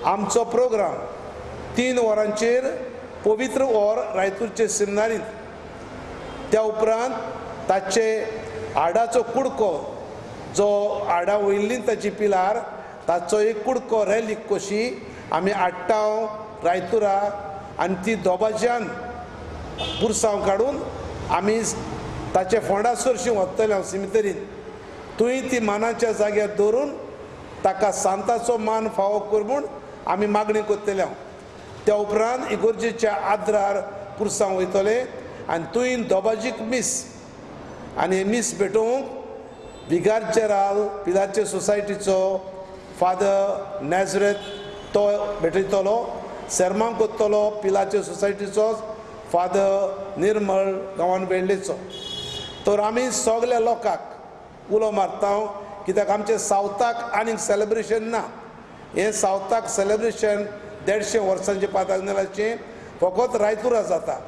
आमचो प्रोग्राम 3 वरांचेर पवित्र वर रायतूरचे सिमनारींत, त्या उपरांत ताचे हाडाचो कुडको जो हाडा वयल्ली ताची पिलार ताचो एक कुडको रॅलीक कशी आमी आट्टाव रायतुरा आनी ती दोबाज्यान पुरसांव काडून आमी ताचे फोंडा सरशी वतले हांव सिमितरीन तुवें ती मानाच्या जाग्यार दवरून ताका सांताचो मान फावो कर म्हूण आमी मागणी करतले हांव. त्या उपरांत इगोर्जेच्या आद्रार पुरसांव वयतले आनी तुवें दोबाजीक मीस आनी मीस भेटोवंक विगार्चेराल पिलाचे सोसायटीचो फादर नॅझरेत तो भेटयतलो, सेर्मांग कोत्तलो पिलाचे सोसायटीचो फादर निर्मळ गांवान वेळ्ळेचो. तर आमी सगल्या लोकांक उलो मारता कित्याक आमचे सावथाक आनीक सेलेब्रेशन ना. हें सावथाक सेलेब्रेशन 150 वर्सांचे 5 फकत रायतुरा जाता.